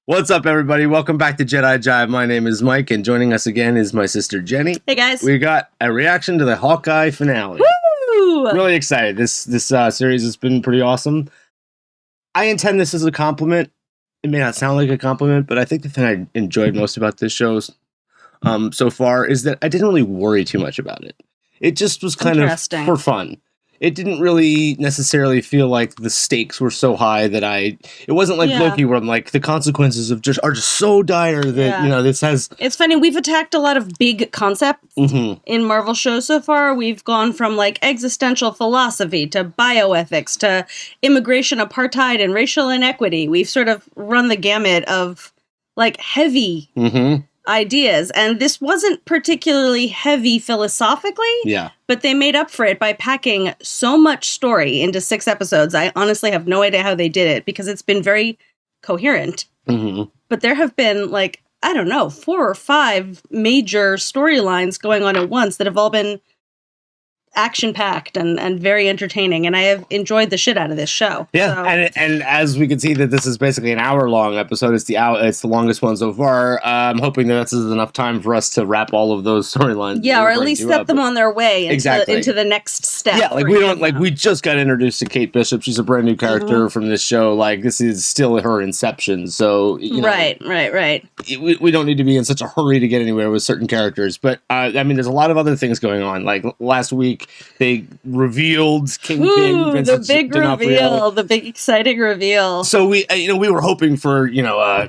What's up, everybody? Welcome back to Jedi Jive. My name is Mike, and joining us again is my sister Jenny. Hey, guys. We got a reaction to the Hawkeye finale. Woo! Really excited. This series has been pretty awesome. I intend this as a compliment. It may not sound like a compliment, but I think the thing I enjoyed most about this show so far is that I didn't really worry too much about it. It just was kind of for fun. It didn't really necessarily feel like the stakes were so high that it wasn't like Loki where I'm like, the consequences are just so dire that, you know, this has... It's funny, we've attacked a lot of big concepts in Marvel shows so far. We've gone from like existential philosophy to bioethics to immigration, apartheid, and racial inequity. We've sort of run the gamut of like heavy ideas, and this wasn't particularly heavy philosophically, but they made up for it by packing so much story into 6 episodes. I honestly have no idea how they did it, because it's been very coherent. But there have been, like, I don't know, 4 or 5 major storylines going on at once that have all been action-packed and very entertaining, and I have enjoyed the shit out of this show. And as we can see that this is basically an hour-long episode. It's the longest one so far. I'm hoping that this is enough time for us to wrap all of those storylines. Yeah, or at least set them on their way into the next step. Yeah, like we just got introduced to Kate Bishop. She's a brand new character from this show. Like, this is still her inception. So, you know, right. We don't need to be in such a hurry to get anywhere with certain characters. But, I mean, there's a lot of other things going on. Like, last week, they revealed Kingpin. The big reveal, the big exciting reveal. So we were hoping for,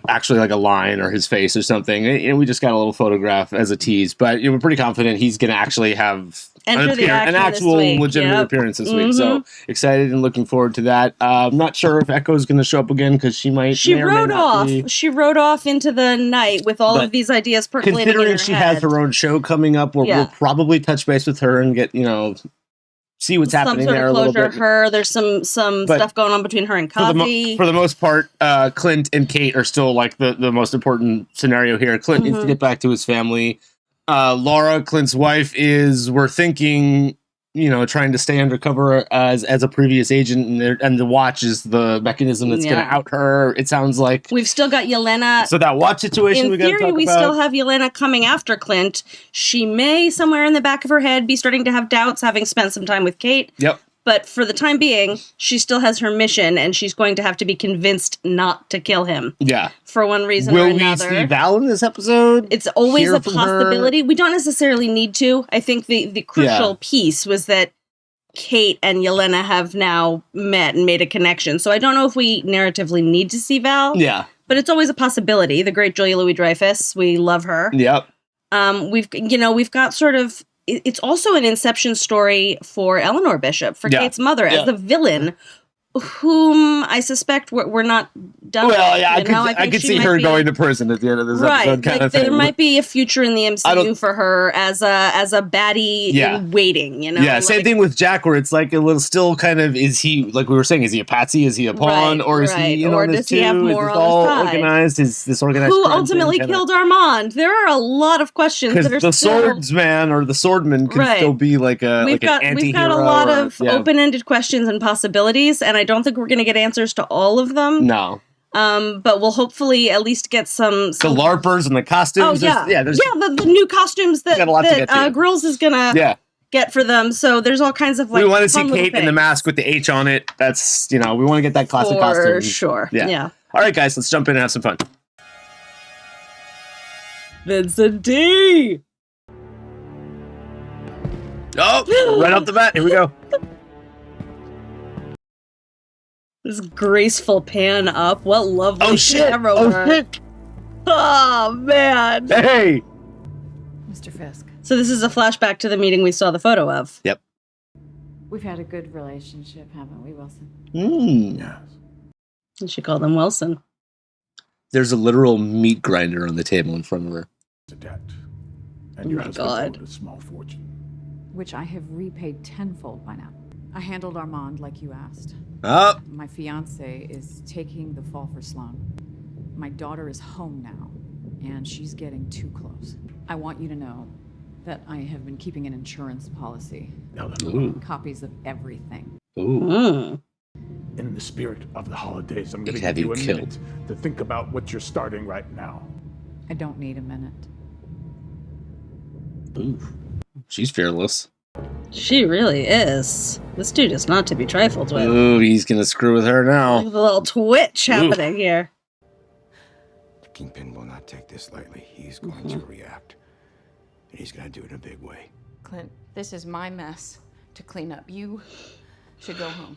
actually like a line or his face or something. And we just got a little photograph as a tease, but we're pretty confident he's going to actually have an actual legitimate appearance this week. So excited and looking forward to that. I'm not sure if Echo's going to show up again, because she might. She rode off. She rode off into the night with all of these ideas percolating in her head. Considering she has her own show coming up, where we'll probably touch base with her and get see what's happening there a little bit. There's some stuff going on between her and Coffee. For the most part, Clint and Kate are still like the most important scenario here. Clint needs to get back to his family. Laura, Clint's wife, we're thinking, trying to stay undercover as a previous agent, and the watch is the mechanism that's going to out her. It sounds like we've still got Yelena. So that watch situation, in theory, we still have Yelena coming after Clint. She may, somewhere in the back of her head, be starting to have doubts, having spent some time with Kate. Yep. But for the time being, she still has her mission, and she's going to have to be convinced not to kill him. Yeah. For one reason or another. Will we see Val in this episode? It's always a possibility. We don't necessarily need to. I think the crucial piece was that Kate and Yelena have now met and made a connection. So I don't know if we narratively need to see Val. Yeah. But it's always a possibility. The great Julia Louis-Dreyfus. We love her. Yep. We've got sort of... It's also an inception story for Eleanor Bishop, for Kate's mother, as the villain, whom I suspect we're not done. Well, yeah, I could see her going to prison at the end of this episode. Kind of thing. There might be a future in the MCU for her as a baddie in waiting. Yeah, same thing with Jack, where it's like a little still kind of, is he, like we were saying, is he a patsy? Is he a pawn? Or is he in on this too? Does he have more is on all his side? Organized? Is this organized? Who ultimately killed Armand? There are a lot of questions that are the swordsman or the swordman could still be like an anti-hero. We've got a lot of open-ended questions and possibilities, and I don't think we're going to get answers to all of them. No. But we'll hopefully at least get some the LARPers and the costumes. The new costumes that Grills is gonna get for them. So there's all kinds of like. We want to see Kate in the mask with the H on it. That's we want to get that classic costume for sure. Yeah. All right, guys, let's jump in and have some fun. Vincent D. Oh, right off the bat, here we go. This graceful pan up. What lovely camera work. Oh, shit. Oh, man. Hey. Mr. Fisk. So this is a flashback to the meeting we saw the photo of. Yep. We've had a good relationship, haven't we, Wilson? Yes. You should call them Wilson. There's a literal meat grinder on the table in front of her. A debt. And oh your my husband God. owed a small fortune. Which I have repaid tenfold by now. I handled Armand like you asked. My fiance is taking the fall for Sloan. My daughter is home now, and she's getting too close. I want you to know that I have been keeping an insurance policy. Ooh. Copies of everything. Ooh. In the spirit of the holidays, I'm going to Have give you you a killed? minute to think about what you're starting right now. I don't need a minute. Ooh, she's fearless. She really is. This dude is not to be trifled with. Ooh, he's gonna screw with her now. Look at the little twitch happening here. The Kingpin will not take this lightly. He's going to react. And he's going to do it in a big way. Clint, this is my mess to clean up. You should go home.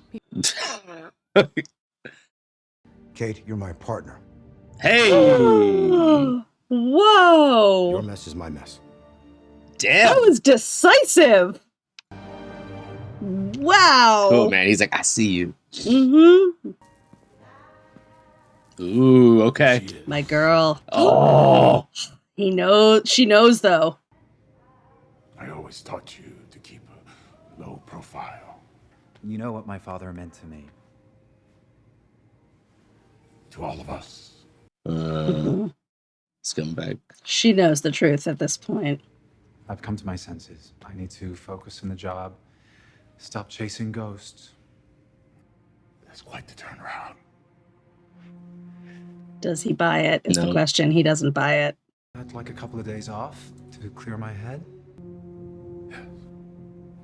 Kate, you're my partner. Hey! Whoa! Your mess is my mess. Damn! That was decisive. Wow. Cool, man. He's like, I see you. Mm-hmm. Ooh, okay. My girl. Oh! He knows. She knows, though. I always taught you to keep a low profile. You know what my father meant to me. To all of us. Scumbag. She knows the truth at this point. I've come to my senses. I need to focus on the job. Stop chasing ghosts. That's quite the turnaround. Does he buy it? Is the No. question. He doesn't buy it. I'd like a couple of days off to clear my head. Yes,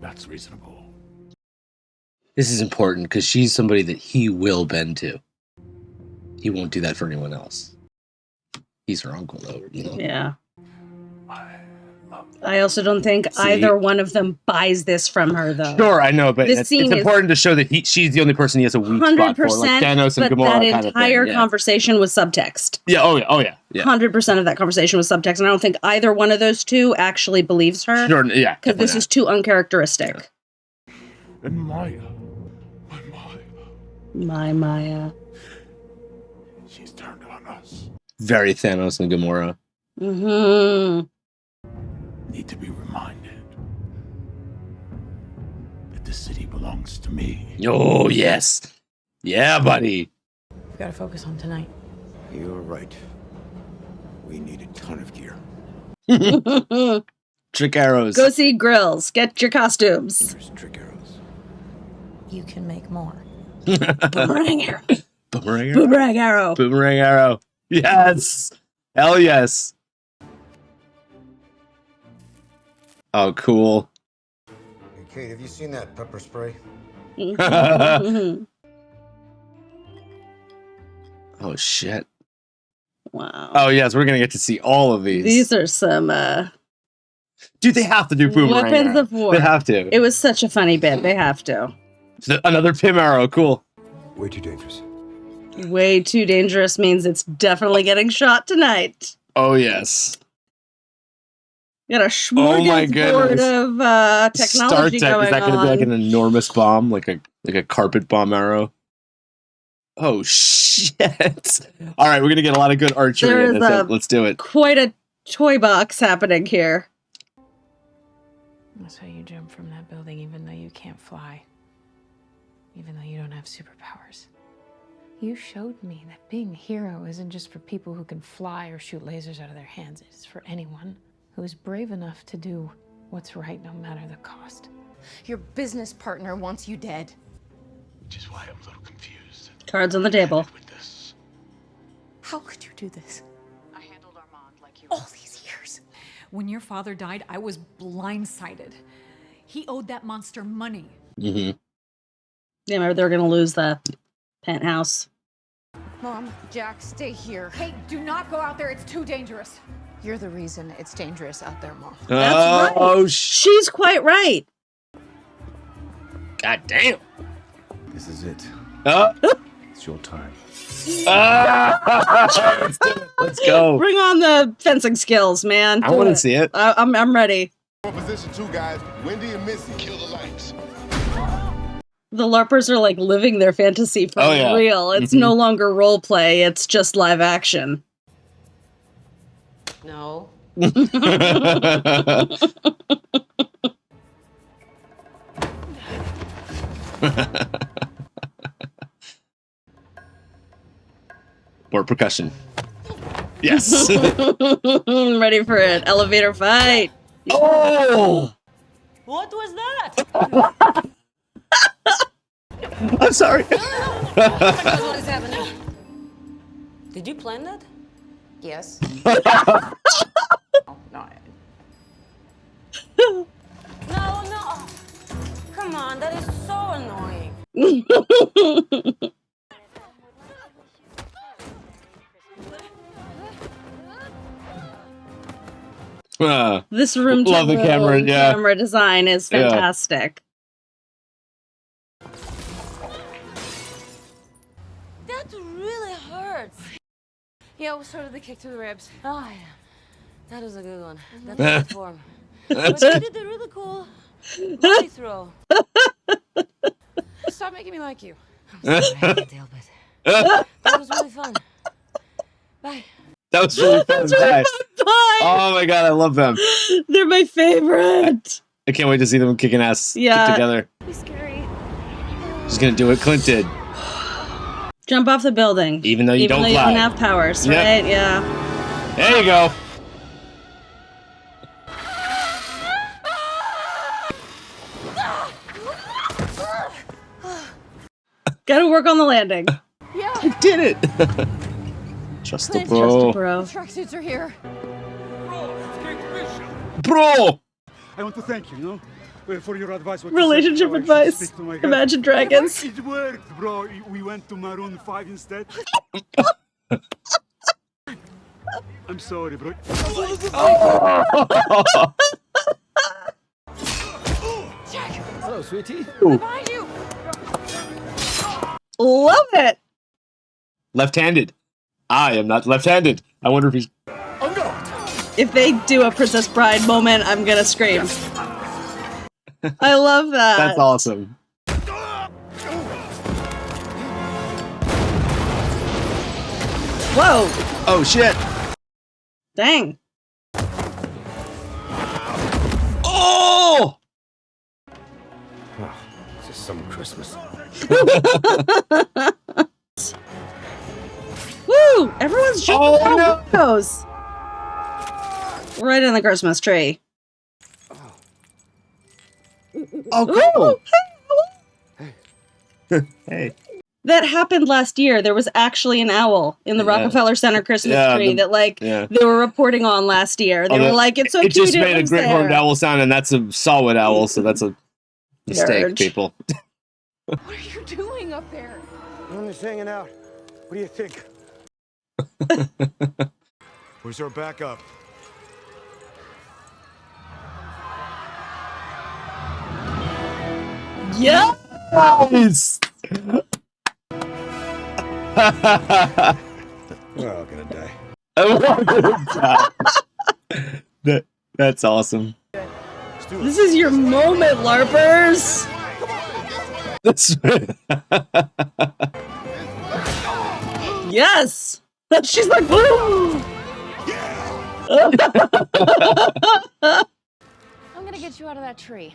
that's reasonable. This is important because she's somebody that he will bend to. He won't do that for anyone else. He's her uncle, though, you know? Yeah. I love I also don't think See? either one of them buys this from her, though. Sure, I know, but This it's scene is- important to show that she's the only person he has a weak spot for, like 100%. Thanos and But Gamora that kind of entire thing. Yeah. conversation was subtext. Yeah, oh yeah. 100% of that conversation was subtext, and I don't think either one of those two actually believes her. Sure, yeah. Because this definitely is too uncharacteristic. And Maya. My Maya. My Maya. She's turned on us. not. Very Thanos and Gamora. Mm-hmm. Need to be reminded that the city belongs to me. Oh, yes. Yeah, buddy. We gotta focus on tonight. You're right. We need a ton of gear. Trick arrows. Go see Grills. Get your costumes. There's trick arrows. You can make more. Boomerang arrow. Boomerang arrow. Boomerang arrow. Boomerang arrow. Yes. Hell yes. Oh, cool. Hey, Kate, have you seen that pepper spray? Oh, shit. Wow. Oh, yes, we're going to get to see all of these. These are some Dude, they have to do boomerang weapons arrow. of war. They have to. It was such a funny bit. They have to. Another Pym arrow. Cool. Way too dangerous. Way too dangerous means it's definitely getting shot tonight. Oh, yes. Got a Oh my smorgasbord goodness. of technology StarTech, is going that going to on. be like an enormous bomb? Like a carpet bomb arrow? Oh, shit. All right, we're going to get a lot of good archery There in is this. a- Let's do it. Quite a toy box happening here. That's how you jump from that building even though you can't fly. Even though you don't have superpowers. You showed me that being a hero isn't just for people who can fly or shoot lasers out of their hands. It is for anyone who is brave enough to do what's right no matter the cost. Your business partner wants you dead. Which is why I'm a little confused. Cards on the table. With this. How could you do this? I handled Armand like you All asked. these years. When your father died, I was blindsided. He owed that monster money. Mm-hmm. Yeah, remember they're going to lose the penthouse. Mom, Jack, stay here. Hey, do not go out there. It's too dangerous. You're the reason it's dangerous out there, Mom. That's Oh, right. She's quite right. God damn. This is it. It's your time. Let's do it. Let's go. Bring on the fencing skills, man. I Do want to see it. I'm ready. Position 2, guys. Wendy and Missy. Kill the lights. The LARPers are like living their fantasy for Oh, yeah. real. It's no longer role play, it's just live action. No. More percussion. Yes. Ready for an elevator fight. Oh! What was that? I'm sorry. Oh my God, what is happening? Did you plan that? Yes. No. No. Come on, that is so annoying. This room to Love the room camera, camera design is fantastic. That really hurts. Yeah, it was sort of the kick to the ribs. Oh, yeah. That was a good one. That's good form. But you did a really cool body throw. Stop making me like you. I'm sorry, I can't help it. That was really fun. Bye. That was really fun. Bye. Oh my god, I love them. They're my favorite. I can't wait to see them kicking ass together. Be scary. She's gonna do what Clint did. Jump off the building. Even though you don't fly. don't have powers, right? Yeah. There you go. Gotta work on the landing. Yeah. I did it. Trust the Trust bro. the bro. Tracksuits are here. Bro! I want to thank you, for your advice. Relationship advice. Imagine Dragons. It worked, bro. We went to Maroon 5 instead. I'm sorry, bro. Jack! Hello, sweetie. Behind you! Love it. Left-handed. I am not left-handed. I wonder if he's... Oh, no! If they do a Princess Bride moment, I'm gonna scream. I love that. That's awesome. Whoa. Oh, shit. Dang. Oh! It's just some Christmas. Woo! Everyone's jumping Oh, out windows. Right in the Christmas tree. Oh, cool. Hey. That happened last year. There was actually an owl in the Rockefeller Center Christmas tree that, they were reporting on last year. They were like, it's so it cute. It just made a great horned owl sound, and that's a solid owl, so that's a mistake, people. What are you doing up there? I'm just hanging out. What do you think? Where's our backup? Yes! We're all gonna die. That's awesome. This is your moment, LARPers. Yes. She's like, boom. I'm gonna get you out of that tree.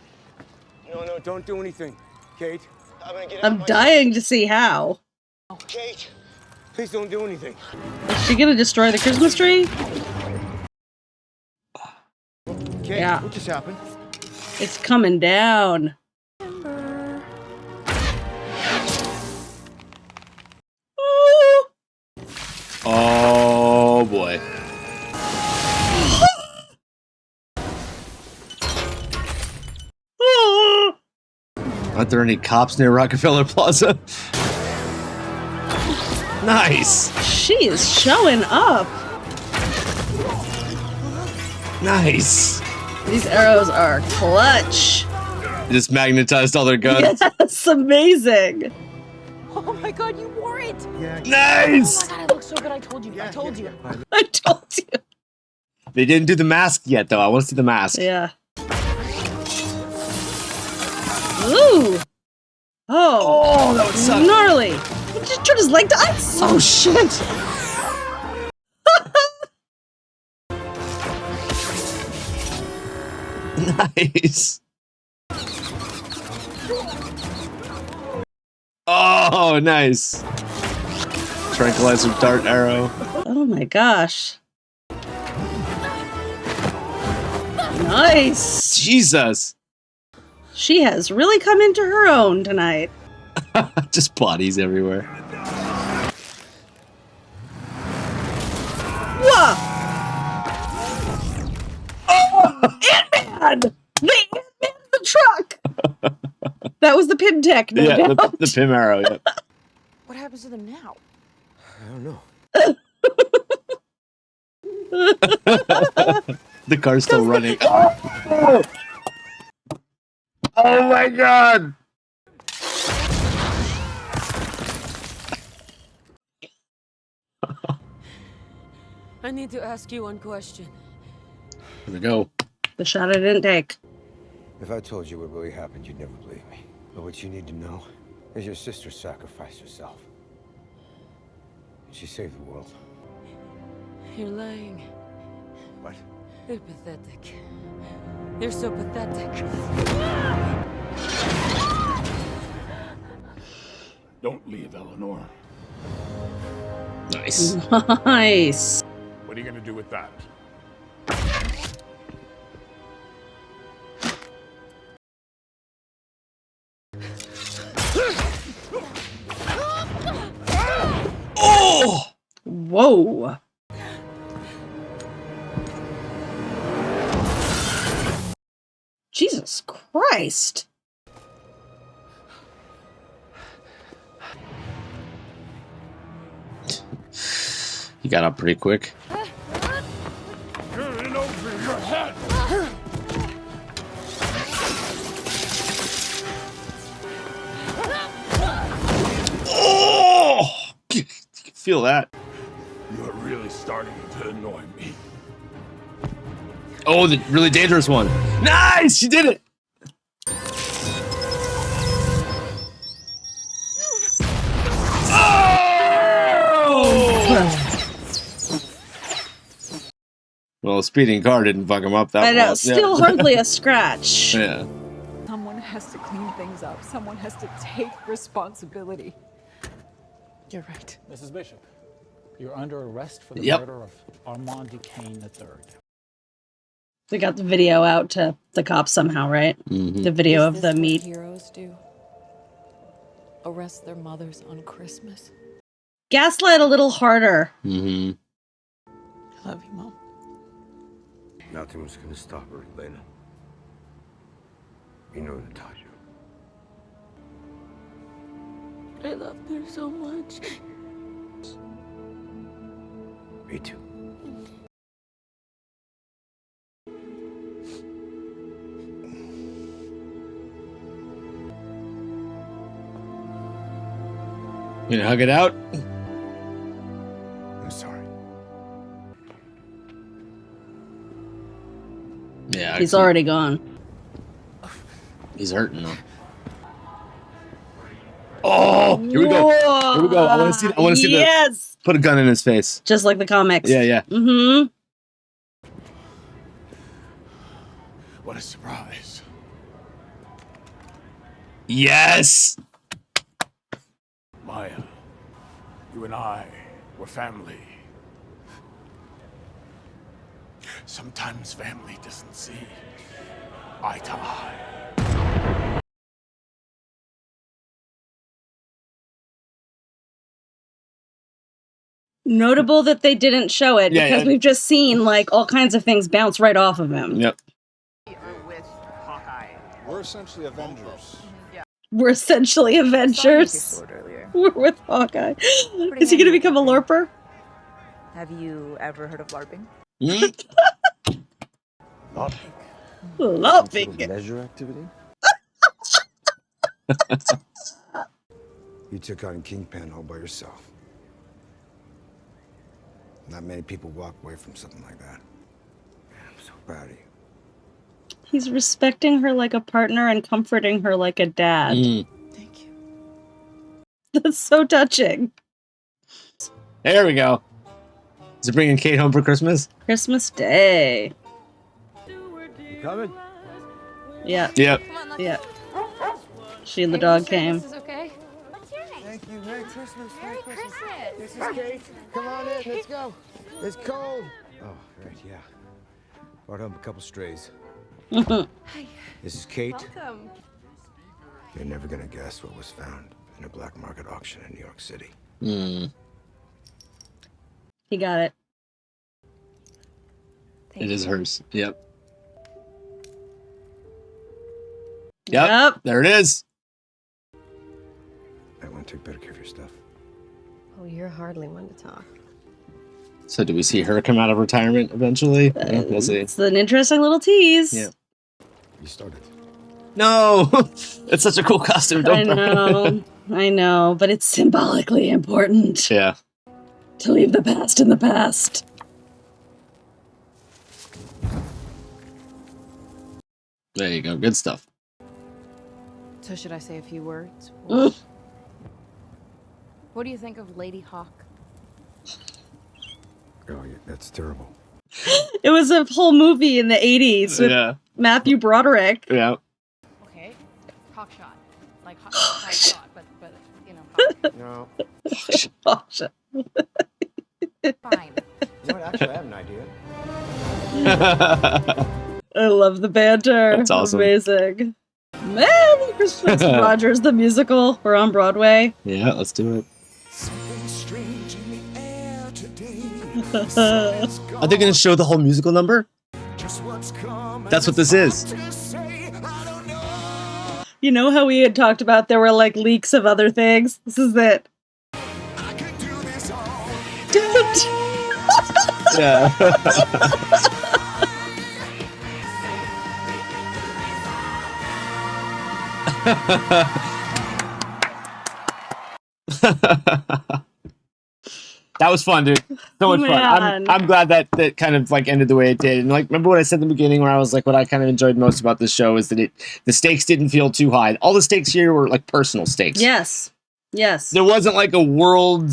No, don't do anything. Kate, I'm dying to see how. Kate, please don't do anything. Is she gonna destroy the Christmas tree? Kate, Yeah. what just happened? It's coming down. Oh, boy. Aren't there any cops near Rockefeller Plaza? Nice. She is showing up. Nice. These arrows are clutch. Just magnetized all their guns. Yes, amazing. Oh my God, you wore it! Nice. Oh my God, it looks so good. I told you. I told you. I told you. They didn't do the mask yet, though. I want to see the mask. Yeah. Ooh. Oh, that would suck. Gnarly. He just turned his leg to ice. Oh, shit. Nice. Oh, nice. Tranquilizer dart arrow. Oh my gosh. Nice. Jesus. She has really come into her own tonight. Just bodies everywhere. Whoa! Oh, Ant-Man! The Ant-Man in the truck! That was the Pym tech, no doubt. The Pym arrow, yeah. What happens to them now? I don't know. The car's still running. Oh! Oh my god! I need to ask you one question. Here we go. The shot I didn't take. If I told you what really happened, you'd never believe me. But what you need to know is your sister sacrificed herself. She saved the world. You're lying. What? You're pathetic. You're so pathetic. Don't leave, Eleanor. Nice. Nice. What are you gonna do with that? Oh! Whoa. Jesus Christ. He got up pretty quick. You're in over your head. Oh! You can feel that. You're really starting to annoy me. Oh, the really dangerous one. Nice! She did it! Oh! Well, a speeding car didn't fuck him up that much. I know, still hardly a scratch. Yeah. Someone has to clean things up. Someone has to take responsibility. You're right. Mrs. Bishop, you're under arrest for the Yep. murder of Armand Duquesne III. We got the video out to the cops somehow, right? Mm-hmm. The video Is of this the what meet. heroes do? Arrest their mothers on Christmas? Gaslight a little harder. Mm-hmm. I love you, Mom. Nothing was gonna stop her, Elena. You know what I taught you. I loved her so much. Me too. You gonna hug it out? I'm sorry. Yeah. He's already gone. He's hurting though. Oh, here we go. Here we go. I want to see Yes. Put a gun in his face. Just like the comics. Yeah, yeah. Mm-hmm. What a surprise. Yes. Maya, you and I were family. Sometimes family doesn't see eye to eye. Notable that they didn't show it Yeah, because yeah. we've just seen like all kinds of things bounce right off of him. Yep. With Hawkeye. We're essentially Avengers. We're essentially Avengers. We're with Hawkeye. Is he going to become a LARPer? Have you ever heard of LARPing? LARPing? LARPing. Leisure activity? You took on Kingpin all by yourself. Not many people walk away from something like that. I'm so proud of you. He's respecting her like a partner and comforting her like a dad. Thank you. That's so touching. There we go. Is it bringing Kate home for Christmas? Christmas Day. You coming? Yeah. Yep. Yeah. She and the dog came. This is okay. What's your name? Thank you. Merry Christmas. Merry Christmas. This is Kate. Come on in. Let's go. It's cold. Oh, right. Yeah. Brought home a couple strays. Hi. This is Kate. Welcome. You're never gonna guess what was found in a black market auction in New York City. Mm. He got it. It is hers. Yep. Yep. There it is. I want to take better care of your stuff. Oh, you're hardly one to talk. So do we see her come out of retirement eventually? We'll see. It's an interesting little tease. Yeah. You started. No! It's such a cool costume. I know. I know, but it's symbolically important. Yeah. To leave the past in the past. There you go. Good stuff. So should I say a few words? Mm. What do you think of Lady Hawk? Oh, yeah, that's terrible. It was a whole movie in the 80s with Matthew Broderick. Yeah. Okay, Hawk shot. Like Hawk shot, but you know, Hawk. No. Fine. You know what? Actually, I have an idea. I love the banter. That's awesome. Amazing. Merry Christmas, Rogers the musical. We're on Broadway. Yeah, let's do it. Are they going to show the whole musical number? That's what this is. You know how we had talked about there were like leaks of other things? This is it. Yeah. That was fun, dude. So much fun. I'm glad that kind of like ended the way it did. And like, remember what I said in the beginning, where I was like, what I kind of enjoyed most about this show is that the stakes didn't feel too high. All the stakes here were like personal stakes. Yes. There wasn't like a world,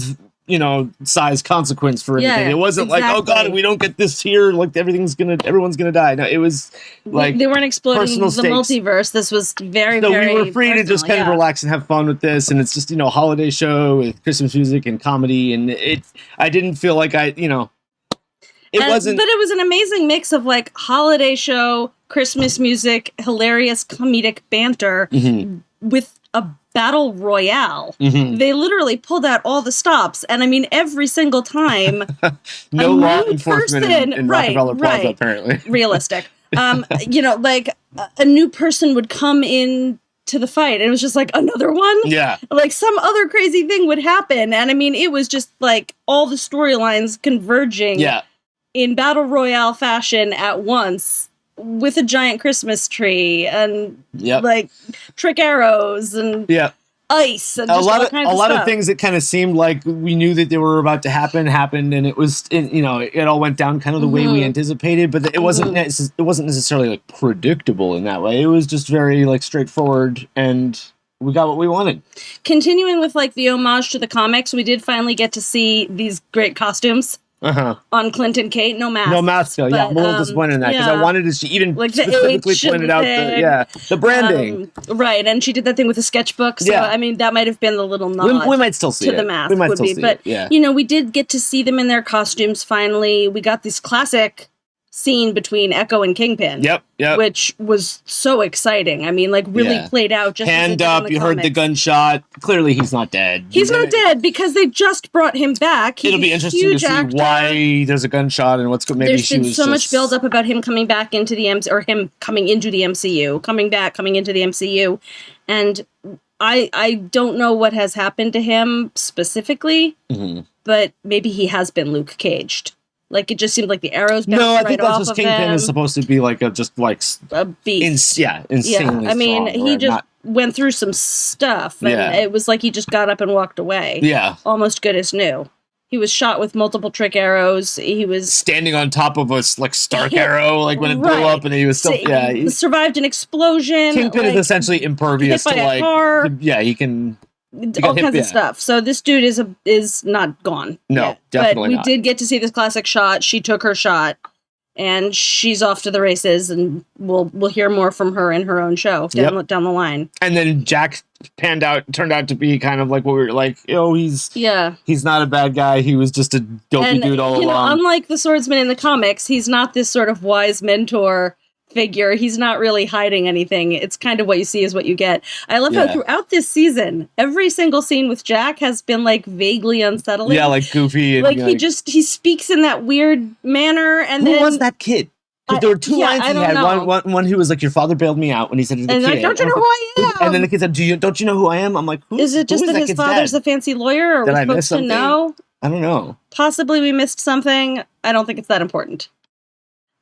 size consequence for anything. Yeah, it wasn't like, oh god, if we don't get this here, like everyone's gonna die. No, it was like they weren't exploding the stakes. multiverse. This was very, so very we were free to just kind of relax and have fun with this, and it's just a holiday show with Christmas music and comedy, and I didn't feel like it wasn't, but it was an amazing mix of like holiday show, Christmas music, hilarious comedic banter with a battle royale. They literally pulled out all the stops, and I mean every single time. No law enforcement in Rockefeller Plaza, apparently. Realistic. Like a new person would come in to the fight. It was just like another one. Yeah. Like some other crazy thing would happen, and I mean it was just like all the storylines converging. Yeah. In battle royale fashion at once. With a giant Christmas tree and like trick arrows and ice and just all kinds of lot stuff. Of things that kind of seemed like we knew that they were about to happened, and it was it all went down kind of the way we anticipated, but it wasn't necessarily like predictable in that way. It was just very like straightforward, and we got what we wanted. Continuing with like the homage to the comics, we did finally get to see these great costumes. On Clint and Kate, no mask. No mask, I'm a little disappointed in that because I wanted to. She even like specifically pointed out the branding, right? And she did that thing with the sketchbook. So I mean, that might have been the little nod. We might still see to the mask. But we did get to see them in their costumes. Finally, we got this classic scene between Echo and Kingpin. Yep. Which was so exciting. I mean, like really played out. Just hand up, you heard the gunshot. Clearly, he's not dead. He's not dead because they just brought him back. It'll be interesting to see why there's a gunshot and what's going. There's been so much build up about him coming back into the or him coming into the MCU, coming into the MCU, and I don't know what has happened to him specifically, but maybe he has been Luke Caged. Like, it just seemed like the arrows bounced I think right that's off just of Kingpin him. Is supposed to be like a beast. Insanely I mean, strong, he just went through some stuff, and it was like he just got up and walked away. Yeah. Almost good as new. He was shot with multiple trick arrows. He was standing on top of a like Stark arrow, like when it blew up, and he was still he survived an explosion. Kingpin is essentially impervious to like he can. All kinds of stuff. So this dude is not gone. No, yet. definitely not. But we did get to see this classic shot. She took her shot, and she's off to the races. And we'll hear more from her in her own show down the line. And then Jack turned out to be kind of like what we were like. He's not a bad guy. He was just a dopey dude all along. Unlike the swordsman in the comics, he's not this sort of wise mentor figure. He's not really hiding anything. It's kind of what you see is what you get. I love how throughout this season, every single scene with Jack has been like vaguely unsettling. Yeah, like goofy. And, like he speaks in that weird manner. And who then was that kid? There were two lines he had. One who was like, "Your father bailed me out when he said to the kid." Like, don't you know who I am? And then the kid said, "Don't you know who I am?" I'm like, is it just that his father's a fancy lawyer? Or are we supposed to know? I don't know. Possibly we missed something. I don't think it's that important.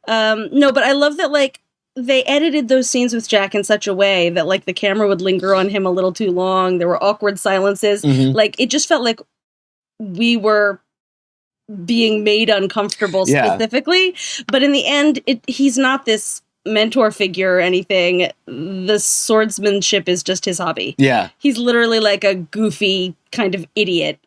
No, but I love that, like, they edited those scenes with Jack in such a way that, like, the camera would linger on him a little too long. There were awkward silences. Mm-hmm. Like, it just felt like we were being made uncomfortable specifically. But in the end, he's not this mentor figure or anything. The swordsmanship is just his hobby. Yeah. He's literally like a goofy kind of idiot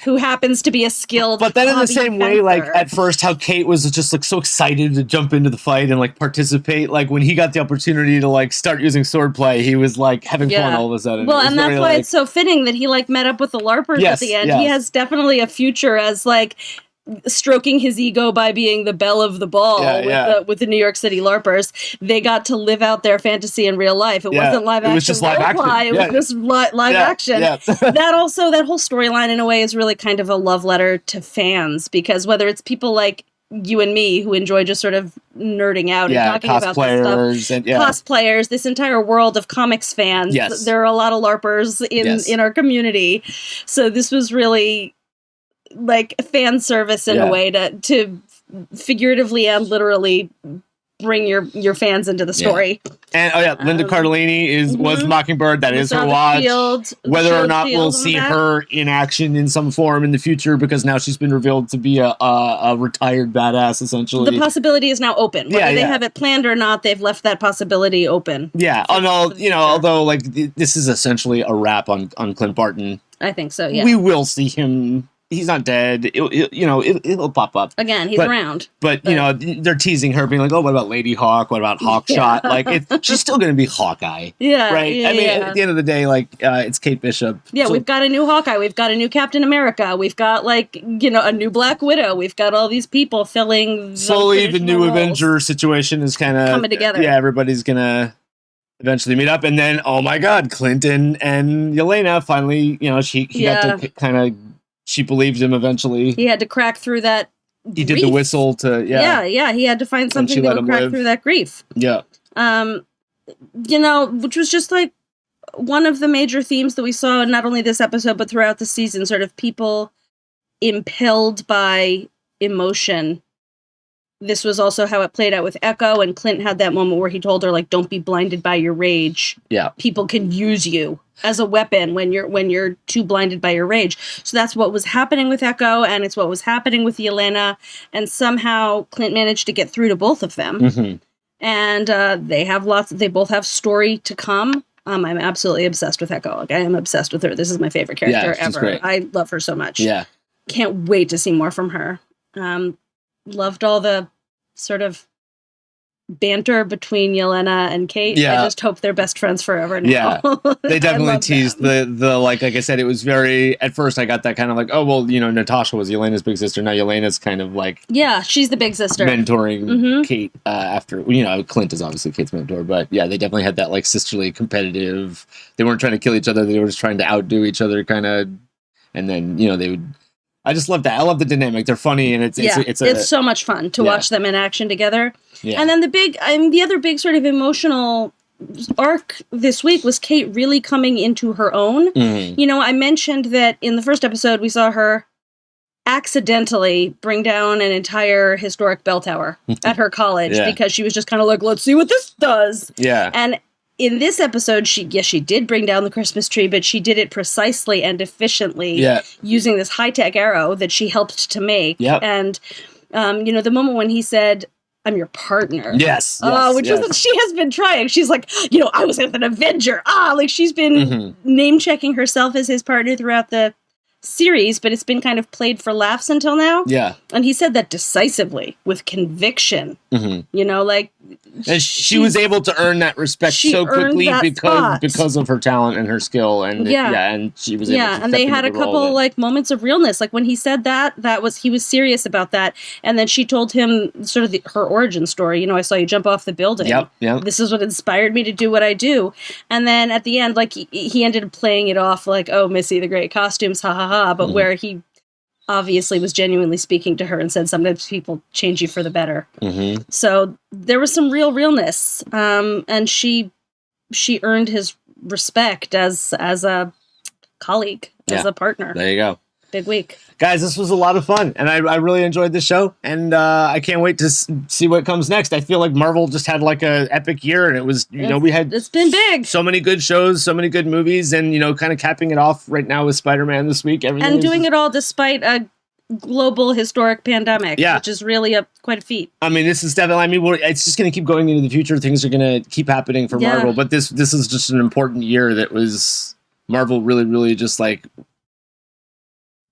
who happens to be a skilled But then in the same way, like, fencer. at first, how Kate was just, like, so excited to jump into the fight and, like, participate. Like, when he got the opportunity to, like, start using swordplay, he was, like, having fun all of a sudden. Well, and that's why it's so fitting that he, like, met up with the LARPers at the end. He has definitely a future as, like, stroking his ego by being the belle of the ball with the New York City LARPers. They got to live out their fantasy in real life. It wasn't live action. It was just live action. It was just live action. Yeah. That whole storyline in a way is really kind of a love letter to fans, because whether it's people like you and me who enjoy just sort of nerding out and talking about this stuff, cosplayers, this entire world of comics fans. Yes. There are a lot of LARPers in our community. So this was really like fan service in a way to figuratively and literally bring your fans into the story. And Linda Cardellini was Mockingbird. That is her watch. Whether or not we'll see her in action in some form in the future, because now she's been revealed to be a retired badass, essentially. The possibility is now open. Whether they have it planned or not, they've left that possibility open. Yeah. Although like this is essentially a wrap on Clint Barton. I think so. Yeah. We will see him. He's not dead. It'll pop up again. He's around, but they're teasing her, being like, "Oh, what about Lady Hawk? What about Hawkshot?" Like, she's still going to be Hawkeye. Yeah, right. I mean, at the end of the day, like, it's Kate Bishop. Yeah, we've got a new Hawkeye. We've got a new Captain America. We've got a new Black Widow. We've got all these people filling slowly. The new Avenger situation is kind of coming together. Yeah, everybody's gonna eventually meet up, and then oh my God, Clinton and Yelena finally. He got to kind of. She believed him eventually. He had to crack through that grief. He did the whistle to he had to find something that would crack through that grief. Yeah. Which was just like one of the major themes that we saw not only this episode but throughout the season, sort of people impelled by emotion. This was also how it played out with Echo, and Clint had that moment where he told her, like, don't be blinded by your rage. Yeah. People can use you as a weapon when you're too blinded by your rage. So that's what was happening with Echo, and it's what was happening with Yelena, and somehow Clint managed to get through to both of them. Mm-hmm. And they both have story to come. I'm absolutely obsessed with Echo. Like, I am obsessed with her. This is my favorite character ever. Great. I love her so much. Yeah. Can't wait to see more from her. Loved all the sort of banter between Yelena and Kate. Yeah. I just hope they're best friends forever now. Yeah. They definitely teased the like I said, it was very, at first I got that kind of like, oh, well, Natasha was Yelena's big sister. Now Yelena's kind of like. Yeah, she's the big sister. Mentoring Kate after, Clint is obviously Kate's mentor, but yeah, they definitely had that like sisterly competitive, they weren't trying to kill each other. They were just trying to outdo each other kind of. And then, they would. I just love that. I love the dynamic. They're funny, and it's so much fun to watch them in action together. Yeah. And then the other big sort of emotional arc this week was Kate really coming into her own. Mm-hmm. I mentioned that in the first episode we saw her accidentally bring down an entire historic bell tower at her college because she was just kind of like, let's see what this does. Yeah. And in this episode, she did bring down the Christmas tree, but she did it precisely and efficiently using this high-tech arrow that she helped to make. Yep. And, the moment when he said, I'm your partner. Yes. Which was, she has been trying. She's like, I was with an Avenger. She's been name-checking herself as his partner throughout the series, but it's been kind of played for laughs until now. Yeah. And he said that decisively, with conviction. You know, like... And she was able to earn that respect so quickly because of her talent and her skill, and and she was able to and they had a couple like moments of realness. Like when he said that he was serious about that, and then she told him sort of her origin story. You know, I saw you jump off the building. Yep. This is what inspired me to do what I do. And then at the end, like he ended up playing it off like, "Oh, Missy, the great costumes, ha ha ha," but where he obviously was genuinely speaking to her and said sometimes people change you for the better. So there was some realness, and she earned his respect as a colleague, as a partner. There you go. Big week. Guys, this was a lot of fun, and I really enjoyed the show, and I can't wait to see what comes next. I feel like Marvel just had like a epic year, and it was, it's been big. So many good shows, so many good movies, and, kind of capping it off right now with Spider-Man this week. And doing it all despite a global historic pandemic, which is really quite a feat. I mean, this is definitely, it's just going to keep going into the future. Things are going to keep happening for Marvel, but this is just an important year that was Marvel really, really just like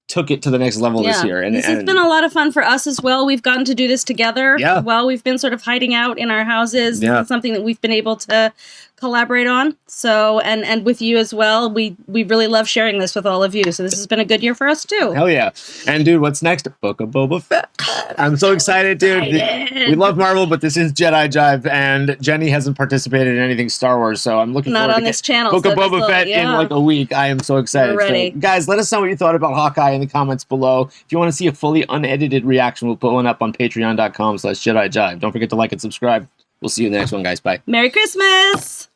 took it to the next level this year. And it's been a lot of fun for us as well. We've gotten to do this together while we've been sort of hiding out in our houses. It's something that we've been able to collaborate on. So, and with you as well. We really love sharing this with all of you. So this has been a good year for us too. Hell yeah. And dude, what's next? Book of Boba Fett. I'm so excited, dude. We love Marvel, but this is Jedi Jive, and Jenny hasn't participated in anything Star Wars, so I'm looking forward to this channel. Book of Boba Fett in like a week. I am so excited. We're ready. So, guys, let us know what you thought about Hawkeye in the comments below. If you want to see a fully unedited reaction, we'll put one up on patreon.com/JediJive. Don't forget to like and subscribe. We'll see you in the next one, guys. Bye. Merry Christmas!